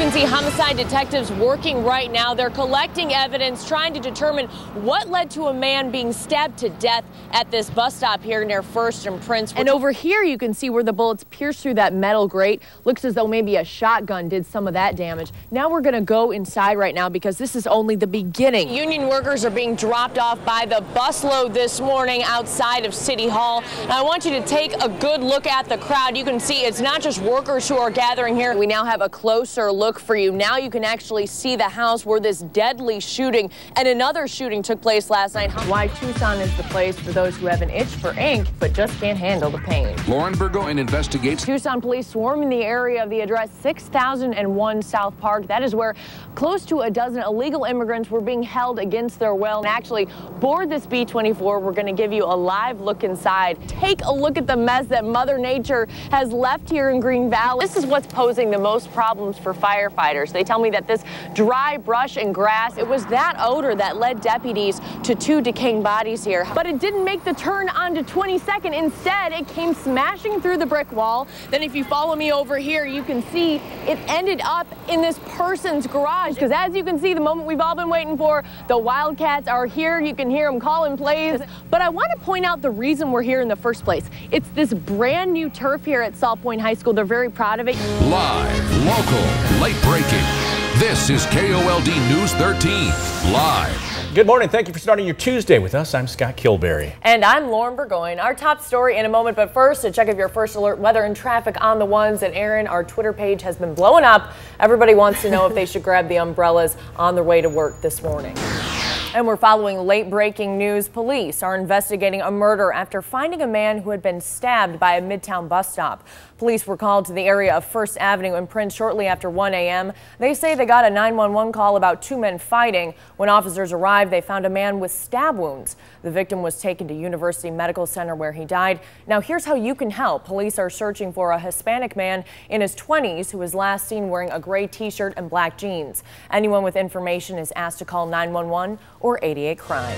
can see homicide detectives working right now. They're collecting evidence, trying to determine what led to a man being stabbed to death at this bus stop here near First and Prince. And over here you can see where the bullets pierced through that metal grate. Looks as though maybe a shotgun did some of that damage. Now we're going to go inside right now because this is only the beginning. Union workers are being dropped off by the busload this morning outside of City Hall. And I want you to take a good look at the crowd. You can see it's not just workers who are gathering here. We now have a closer look for you. Now you can actually see the house where this deadly shooting and another shooting took place last night. Why Tucson is the place for those who have an itch for ink but just can't handle the pain. Lauren Burgoyne investigates. Tucson police swarming the area of the address 6001 South Park. That is where close to a dozen illegal immigrants were being held against their will. And actually, board this B-24. We're going to give you a live look inside. Take a look at the mess that Mother Nature has left here in Green Valley. This is what's posing the most problems for firefighters. They tell me that this dry brush and grass, it was that odor that led deputies to 2 decaying bodies here. But it didn't make the turn onto 22nd. Instead, it came smashing through the brick wall. Then if you follow me over here, you can see it ended up in this person's garage. Because as you can see, the moment we've all been waiting for, the Wildcats are here. You can hear them calling plays. But I want to point out the reason we're here in the first place. It's this brand new turf here at Salt Point High School. They're very proud of it. Live, local, late breaking. This is KOLD News 13, live. Good morning. Thank you for starting your Tuesday with us. I'm Scott Kilberry. And I'm Lauren Burgoyne. Our top story in a moment, but first, to check of your first alert weather and traffic on the ones. And Aaron, our Twitter page has been blowing up. Everybody wants to know if they should grab the umbrellas on their way to work this morning. And we're following late breaking news. Police are investigating a murder after finding a man who had been stabbed by a Midtown bus stop. Police were called to the area of First Avenue and Prince shortly after 1 a.m. They say they got a 911 call about 2 men fighting. When officers arrived, they found a man with stab wounds. The victim was taken to University Medical Center where he died. Now here's how you can help. Police are searching for a Hispanic man in his 20s who was last seen wearing a gray t-shirt and black jeans. Anyone with information is asked to call 911 or 88 Crime.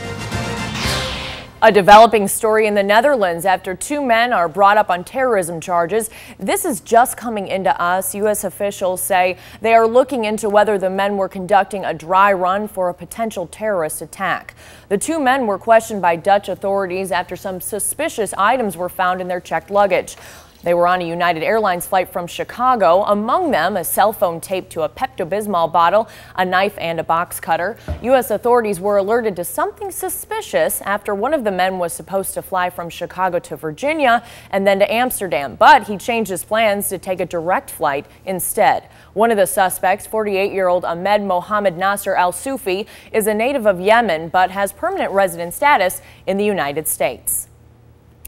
A developing story in the Netherlands after 2 men are brought up on terrorism charges. This is just coming into us. U.S. officials say they are looking into whether the men were conducting a dry run for a potential terrorist attack. The 2 men were questioned by Dutch authorities after some suspicious items were found in their checked luggage. They were on a United Airlines flight from Chicago, among them a cell phone taped to a Pepto-Bismol bottle, a knife and a box cutter. U.S. authorities were alerted to something suspicious after one of the men was supposed to fly from Chicago to Virginia and then to Amsterdam, but he changed his plans to take a direct flight instead. One of the suspects, 48-year-old Ahmed Mohammed Nasser al-Sufi, is a native of Yemen but has permanent resident status in the United States.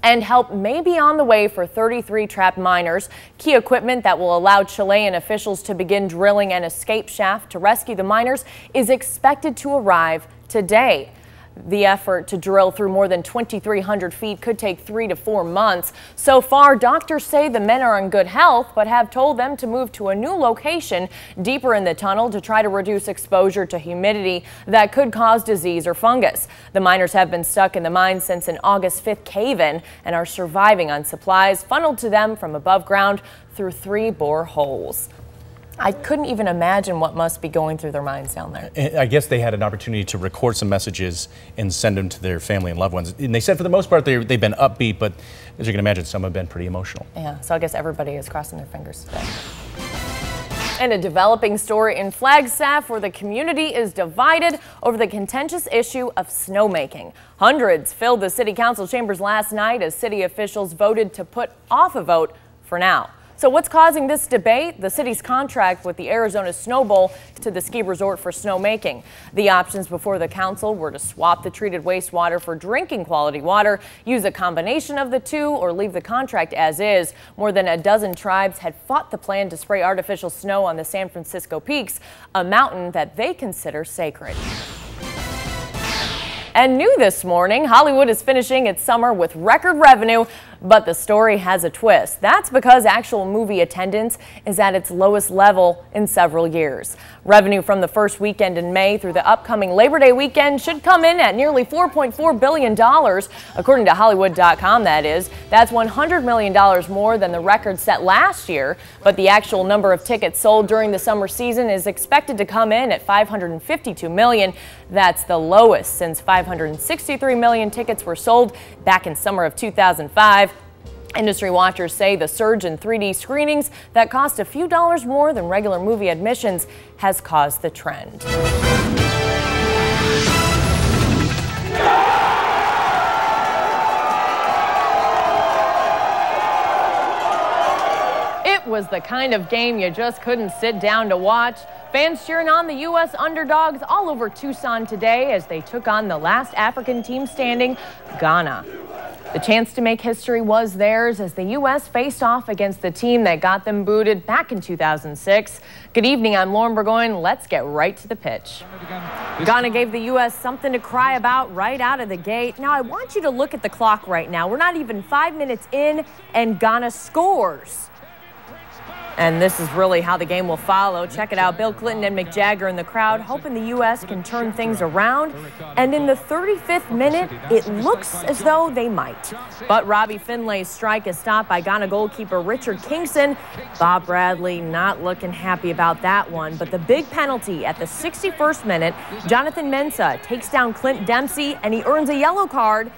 And help may be on the way for 33 trapped miners. Key equipment that will allow Chilean officials to begin drilling an escape shaft to rescue the miners is expected to arrive today. The effort to drill through more than 2,300 feet could take 3 to 4 months. So far, doctors say the men are in good health, but have told them to move to a new location deeper in the tunnel to try to reduce exposure to humidity that could cause disease or fungus. The miners have been stuck in the mine since an August 5th cave-in and are surviving on supplies funneled to them from above ground through 3 bore holes. I couldn't even imagine what must be going through their minds down there. I guess they had an opportunity to record some messages and send them to their family and loved ones. And they said for the most part they've been upbeat, but as you can imagine, some have been pretty emotional. Yeah, so I guess everybody is crossing their fingers today. And a developing story in Flagstaff where the community is divided over the contentious issue of snowmaking. Hundreds filled the city council chambers last night as city officials voted to put off a vote for now. So what's causing this debate? The city's contract with the Arizona Snow Bowl to the ski resort for snowmaking. The options before the council were to swap the treated wastewater for drinking quality water, use a combination of the two, or leave the contract as is. More than a dozen tribes had fought the plan to spray artificial snow on the San Francisco Peaks, a mountain that they consider sacred. And new this morning, Hollywood is finishing its summer with record revenue, but the story has a twist. That's because actual movie attendance is at its lowest level in several years. Revenue from the first weekend in May through the upcoming Labor Day weekend should come in at nearly $4.4 billion, according to Hollywood.com, that is. That's $100 million more than the record set last year, but the actual number of tickets sold during the summer season is expected to come in at 552 million. That's the lowest since 563 million tickets were sold back in summer of 2005. Industry watchers say the surge in 3D screenings that cost a few dollars more than regular movie admissions has caused the trend. It was the kind of game you just couldn't sit down to watch. Fans cheering on the U.S. underdogs all over Tucson today as they took on the last African team standing, Ghana. The chance to make history was theirs as the U.S. faced off against the team that got them booted back in 2006. Good evening, I'm Lauren Burgoyne. Let's get right to the pitch. Ghana gave the U.S. something to cry about right out of the gate. Now, I want you to look at the clock right now. We're not even 5 minutes in, and Ghana scores. And this is really how the game will follow. Check it out. Bill Clinton and Mick Jagger in the crowd, hoping the U.S. can turn things around. And in the 35th minute, it looks as though they might. But Robbie Finlay's strike is stopped by Ghana goalkeeper Richard Kingston. Bob Bradley not looking happy about that one. But the big penalty at the 61st minute, Jonathan Mensah takes down Clint Dempsey, and he earns a yellow card.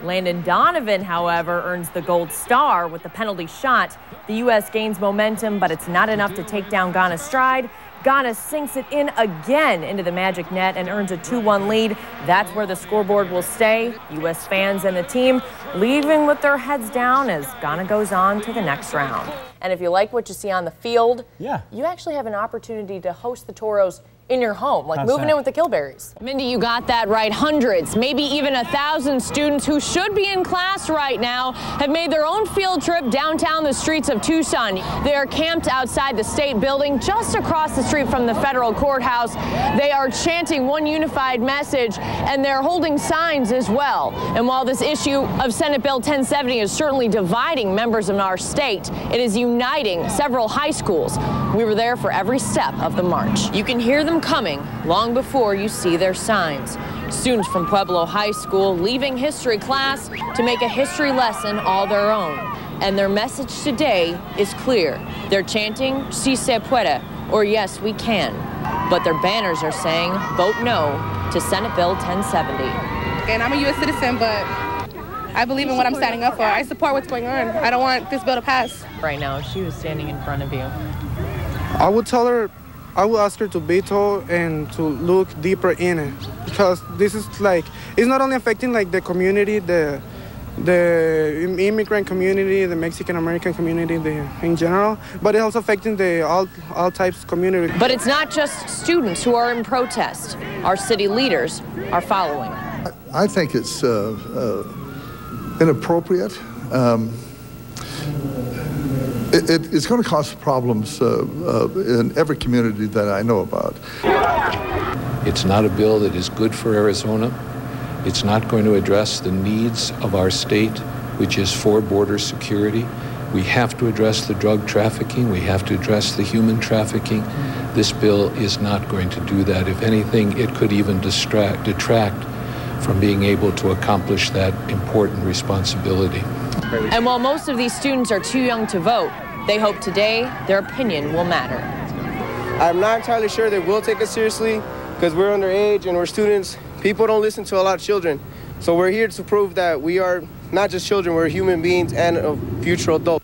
Landon Donovan, however, earns the gold star with the penalty shot. The U.S. gains momentum, but it's not enough to take down Ghana's stride. Ghana sinks it in again into the magic net and earns a 2-1 lead. That's where the scoreboard will stay. U.S. fans and the team leaving with their heads down as Ghana goes on to the next round. And if you like what you see on the field, you actually have an opportunity to host the Toros in your home, like moving in with the Kilberries. Mindy, you got that right. Hundreds, maybe even 1,000 students who should be in class right now have made their own field trip downtown the streets of Tucson. They are camped outside the state building just across the street from the federal courthouse. They are chanting one unified message, and they're holding signs as well. And while this issue of Senate Bill 1070 is certainly dividing members of our state, it is uniting several high schools. We were there for every step of the march. You can hear them coming long before you see their signs. Students from Pueblo High School leaving history class to make a history lesson all their own. And their message today is clear. They're chanting, "Si se puede," or "Yes, we can." But their banners are saying, "Vote no to Senate Bill 1070. And I'm a U.S. citizen, but I believe in what I'm standing up for. I support what's going on. I don't want this bill to pass. Right now, if she was standing in front of you, I would tell her, I will ask her to veto and to look deeper in it, because this is like, it's not only affecting like the community, the immigrant community, the Mexican American community in general, but it's also affecting the all types of community. But it's not just students who are in protest. Our city leaders are following. I think it's inappropriate. It's going to cause problems in every community that I know about. It's not a bill that is good for Arizona. It's not going to address the needs of our state, which is for border security. We have to address the drug trafficking. We have to address the human trafficking. This bill is not going to do that. If anything, it could even detract from being able to accomplish that important responsibility. And while most of these students are too young to vote, they hope today their opinion will matter. I'm not entirely sure they will take us seriously because we're underage and we're students. People don't listen to a lot of children. So we're here to prove that we are not just children, we're human beings and a future adult.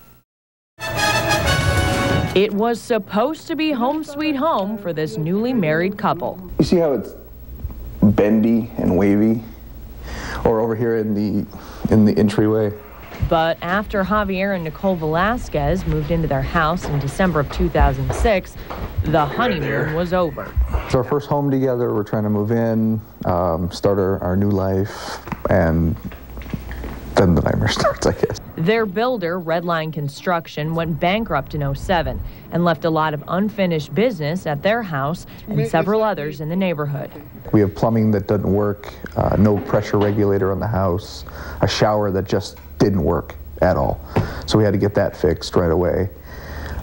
It was supposed to be home sweet home for this newly married couple. You see how it's bendy and wavy? Or over here in the entryway? But after Javier and Nicole Velasquez moved into their house in December of 2006, the honeymoon was over. It's our first home together. We're trying to move in, start our new life, and then the nightmare starts, I guess. Their builder, Redline Construction, went bankrupt in 2007 and left a lot of unfinished business at their house and several others in the neighborhood. We have plumbing that doesn't work, no pressure regulator on the house, a shower that just didn't work at all. So we had to get that fixed right away.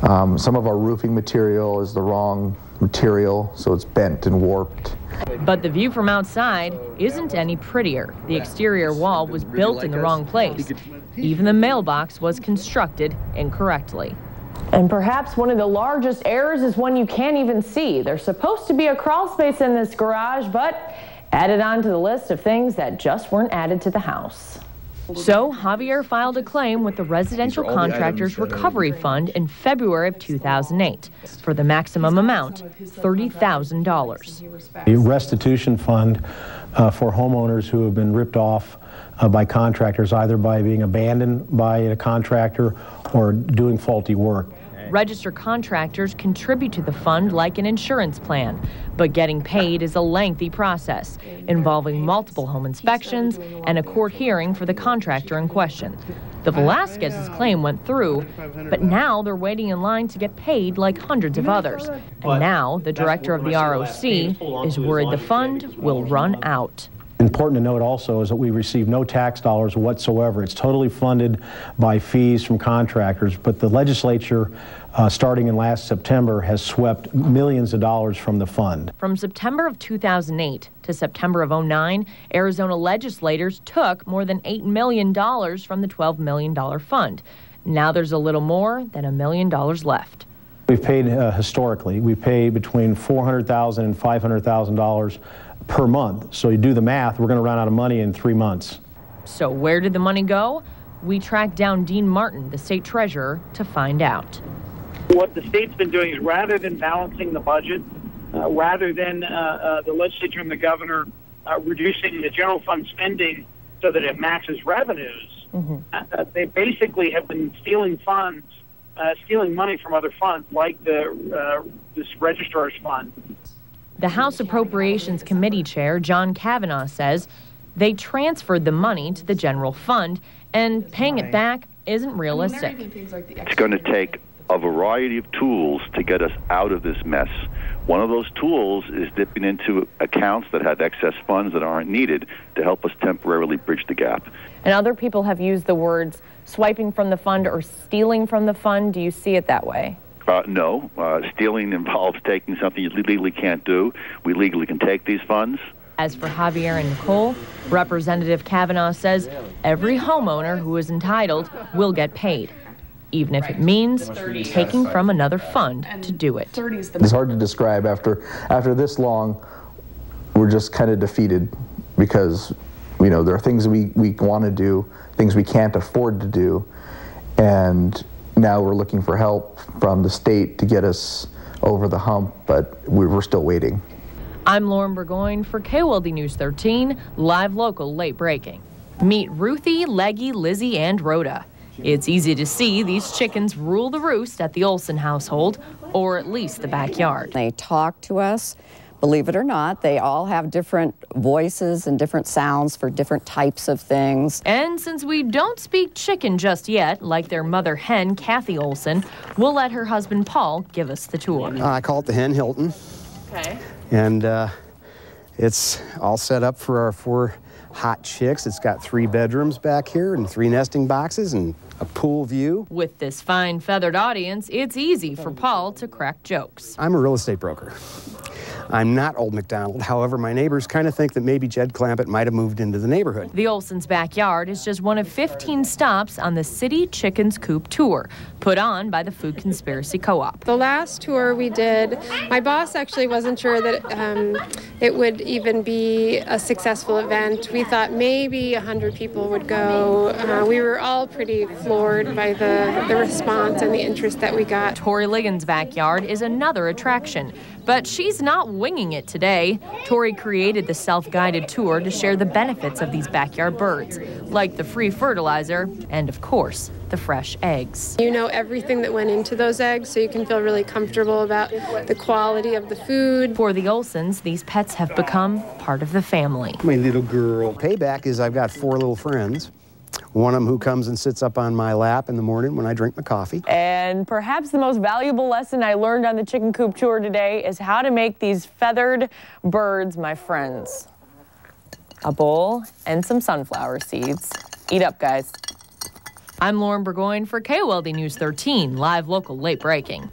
Some of our roofing material is the wrong material, so it's bent and warped. But the view from outside isn't any prettier. The exterior wall was built in the wrong place. Even the mailbox was constructed incorrectly. And perhaps one of the largest errors is one you can't even see. There's supposed to be a crawl space in this garage, but added on to the list of things that just weren't added to the house. So Javier filed a claim with the Residential Contractors Recovery Fund in February of 2008 for the maximum amount, $30,000. A restitution fund for homeowners who have been ripped off by contractors, either by being abandoned by a contractor or doing faulty work. Registered contractors contribute to the fund like an insurance plan, but getting paid is a lengthy process involving multiple home inspections and a court hearing for the contractor in question. The Velasquez's claim went through, but now they're waiting in line to get paid like hundreds of others. And now the director of the ROC is worried the fund will run out. Important to note also is that we receive no tax dollars whatsoever. It's totally funded by fees from contractors, but the legislature, starting in last September, has swept millions of dollars from the fund. From September of 2008 to September of 2009, Arizona legislators took more than $8 million from the $12 million fund. Now there's a little more than $1 million left. We've paid historically, we pay between $400,000 and $500,000 per month. So you do the math, we're going to run out of money in 3 months. So where did the money go? We tracked down Dean Martin, the state treasurer, to find out. What the state's been doing is, rather than balancing the budget, rather than the legislature and the governor reducing the general fund spending so that it matches revenues, they basically have been stealing funds, stealing money from other funds like this registrar's fund. The House Appropriations Committee Chair, John Kavanaugh, says they transferred the money to the general fund, and paying it back isn't realistic. It's going to take a variety of tools to get us out of this mess. One of those tools is dipping into accounts that have excess funds that aren't needed to help us temporarily bridge the gap. And other people have used the words swiping from the fund or stealing from the fund. Do you see it that way? No. Stealing involves taking something you legally can't do. We legally can take these funds. As for Javier and Nicole, Representative Kavanaugh says every homeowner who is entitled will get paid, even if it means taking from another fund to do it. It's hard to describe. After this long, we're just kind of defeated because, you know, there are things we want to do, things we can't afford to do, and now we're looking for help from the state to get us over the hump, but we're still waiting. I'm Lauren Burgoyne for KOLD News 13, live local late breaking. Meet Ruthie, Leggy, Lizzie, and Rhoda. It's easy to see these chickens rule the roost at the Olson household, or at least the backyard. They talk to us. Believe it or not, they all have different voices and different sounds for different types of things. And since we don't speak chicken just yet, like their mother hen, Kathy Olson, we'll let her husband, Paul, give us the tour. I call it the Hen Hilton. Okay. And it's all set up for our 4 hot chicks. It's got 3 bedrooms back here and 3 nesting boxes and a pool view. With this fine feathered audience, it's easy for Paul to crack jokes. I'm a real estate broker. I'm not Old MacDonald. However, my neighbors kind of think that maybe Jed Clampett might have moved into the neighborhood. The Olsons' backyard is just one of 15 stops on the City Chickens Coop tour, put on by the Food Conspiracy Co-op. The last tour we did, my boss actually wasn't sure that it would even be a successful event. We thought maybe 100 people would go. We were all pretty floored by the response and the interest that we got. Tori Ligon's backyard is another attraction, but she's not winging it today. Tori created the self-guided tour to share the benefits of these backyard birds, like the free fertilizer and, of course, the fresh eggs. You know everything that went into those eggs, so you can feel really comfortable about the quality of the food. For the Olsons, these pets have become part of the family. My little girl. Payback is I've got 4 little friends, One of them who comes and sits up on my lap in the morning when I drink my coffee. And perhaps the most valuable lesson I learned on the chicken coop tour today is how to make these feathered birds my friends. A bowl and some sunflower seeds. Eat up, guys. I'm Lauren Burgoyne for KOLD News 13, live, local, late breaking.